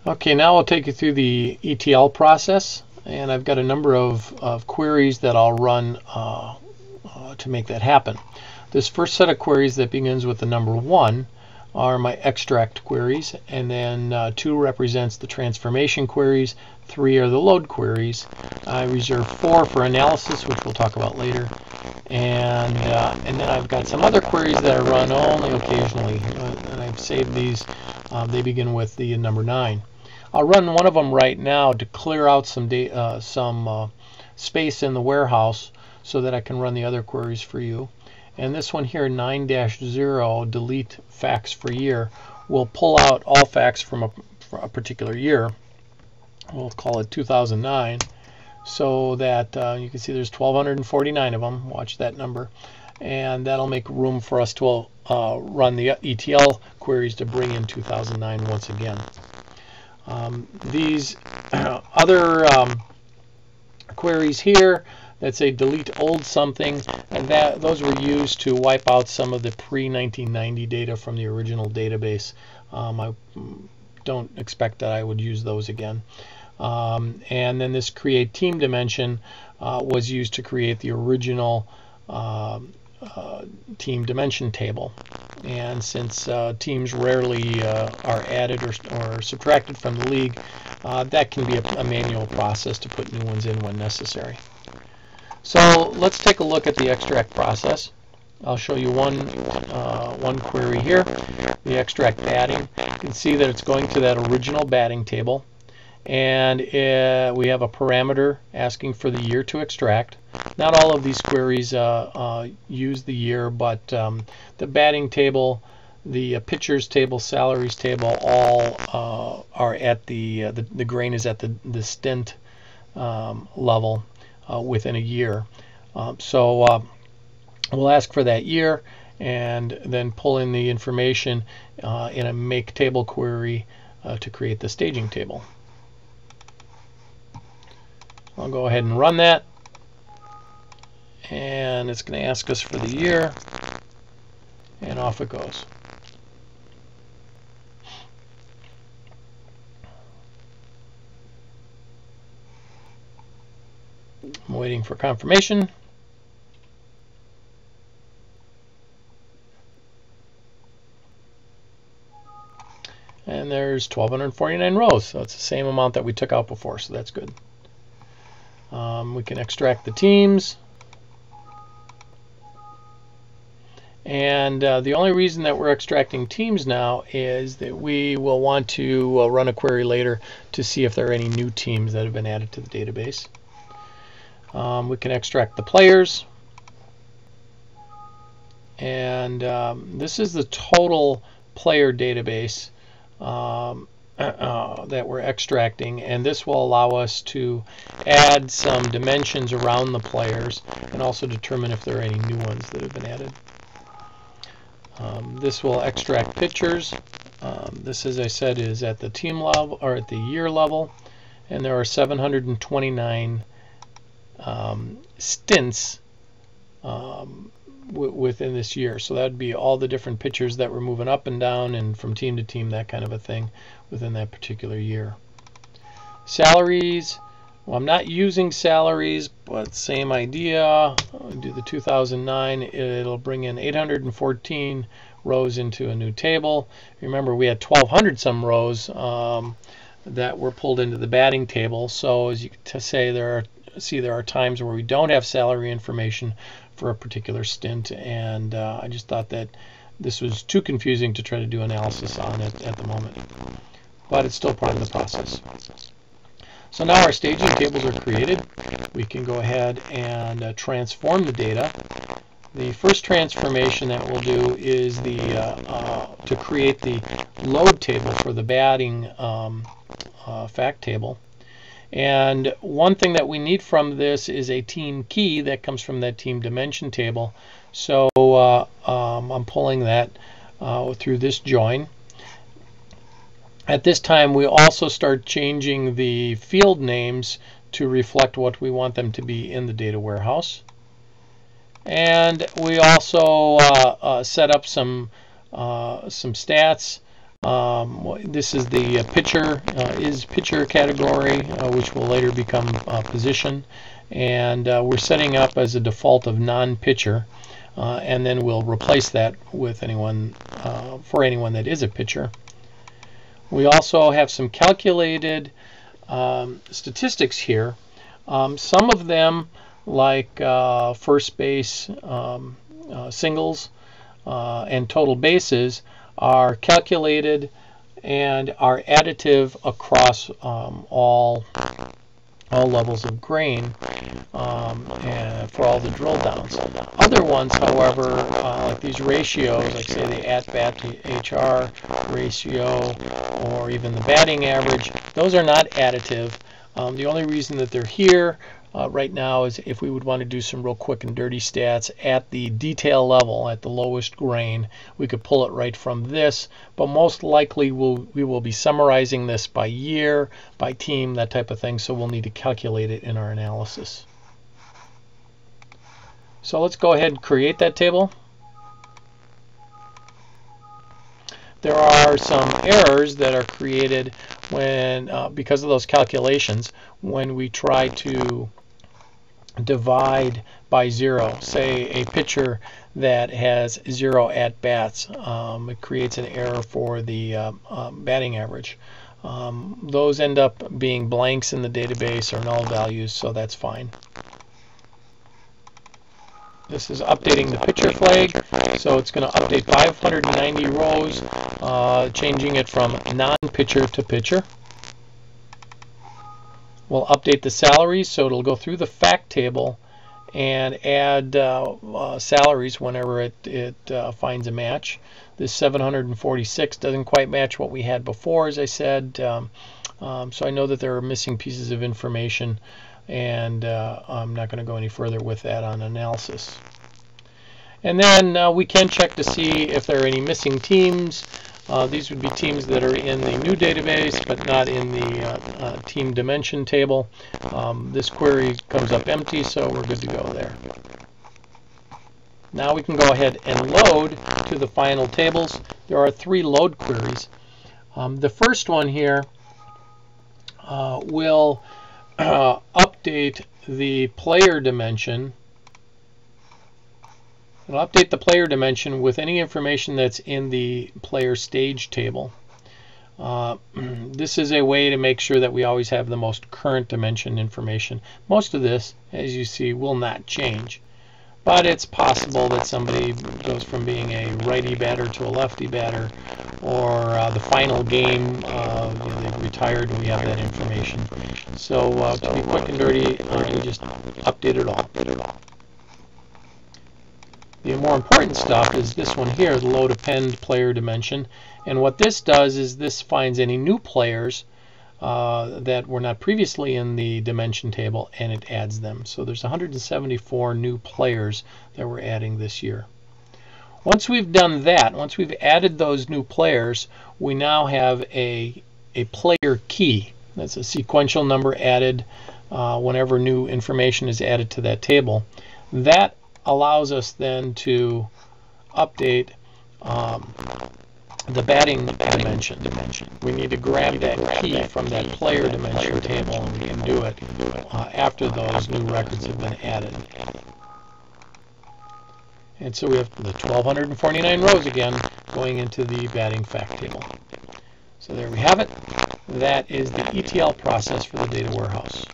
Okay, now I'll take you through the ETL process, and I've got a number of queries that I'll run to make that happen. This first set of queries that begins with the number 1 are my extract queries, and then 2 represents the transformation queries, 3 are the load queries. I reserve 4 for analysis, which we'll talk about later, and then I've got some other queries that I run only occasionally, and I've saved these. They begin with the number 9. I'll run one of them right now to clear out some space in the warehouse so that I can run the other queries for you. And this one here, 9-0, delete facts for year, will pull out all facts from a particular year. We'll call it 2009, so that you can see there's 1,249 of them. Watch that number. And that'll make room for us to run the ETL queries to bring in 2009 once again. These other queries here that say delete old something, and those were used to wipe out some of the pre-1990 data from the original database. I don't expect that I would use those again. And then this create team dimension was used to create the original team dimension table. And since teams rarely are added or subtracted from the league, that can be a manual process to put new ones in when necessary. So let's take a look at the extract process. I'll show you one query here, the extract batting. You can see that it's going to that original batting table, and we have a parameter asking for the year to extract. Not all of these queries use the year, but the batting table, the pitchers table, salaries table, all are at the grain is at the stint level within a year. So we'll ask for that year and then pull in the information in a make table query to create the staging table. I'll go ahead and run that, and it's going to ask us for the year, and off it goes. I'm waiting for confirmation. And there's 1,249 rows, so it's the same amount that we took out before, so that's good. We can extract the teams. And the only reason that we're extracting teams now is that we will want to run a query later to see if there are any new teams that have been added to the database. We can extract the players. And this is the total player database that we're extracting, and this will allow us to add some dimensions around the players and also determine if there are any new ones that have been added. This will extract pitchers. This, as I said, is at the team level or at the year level, and there are 729 stints within this year. So that would be all the different pitchers that were moving up and down and from team to team, that kind of a thing, within that particular year. Salaries, well, I'm not using salaries, but same idea. I'll do the 2009. It'll bring in 814 rows into a new table. Remember, we had 1,200 some rows that were pulled into the batting table. So as you can see, there are times where we don't have salary information for a particular stint, and I just thought that this was too confusing to try to do analysis on it at the moment. But it's still part of the process. So now our staging tables are created. We can go ahead and transform the data. The first transformation that we'll do is to create the load table for the batting fact table. And one thing that we need from this is a team key that comes from that team dimension table. So I'm pulling that through this join. At this time, we also start changing the field names to reflect what we want them to be in the data warehouse. And we also set up some stats This is the pitcher category, which will later become position, and we're setting up as a default of non-pitcher, and then we'll replace that with anyone for anyone that is a pitcher. We also have some calculated statistics here. Some of them, like first base singles and total bases, are calculated and are additive across all levels of grain and for all the drill downs. Other ones, however, like these ratios, like say the at-bat to HR ratio or even the batting average, those are not additive. The only reason that they're here right now is if we would want to do some real quick and dirty stats at the detail level, at the lowest grain, we could pull it right from this, but most likely we will be summarizing this by year, by team, that type of thing, so we'll need to calculate it in our analysis. So let's go ahead and create that table. There are some errors that are created when because of those calculations when we try to divide by 0. Say a pitcher that has 0 at-bats, it creates an error for the batting average. Those end up being blanks in the database or null values, so that's fine. This is updating the pitcher flag, so it's going to update 590 rows, changing it from non-pitcher to pitcher. We'll update the salaries, so it'll go through the fact table and add salaries whenever it finds a match. This 746 doesn't quite match what we had before, as I said, so I know that there are missing pieces of information, and I'm not going to go any further with that on analysis. And then we can check to see if there are any missing teams. These would be teams that are in the new database but not in the team dimension table. This query comes up empty, so we're good to go there. Now we can go ahead and load to the final tables. There are 3 load queries. The first one here will update the player dimension. It'll update the player dimension with any information that's in the player stage table. This is a way to make sure that we always have the most current dimension information. Most of this, as you see, will not change. But it's possible that somebody goes from being a righty batter to a lefty batter, or the final game, they retired and we have that information. So to be quick and dirty, we just update it all. The more important stuff is this one here, the load append player dimension. And what this does is this finds any new players that were not previously in the dimension table, and it adds them. So there's 174 new players that we're adding this year. Once we've done that, once we've added those new players, we now have a player key. That's a sequential number added whenever new information is added to that table. That allows us then to update the batting dimension. We need to grab that key from that player dimension table, and we can do it after those new records have been added. And so we have the 1,249 rows again going into the batting fact table. So there we have it. That is the ETL process for the data warehouse.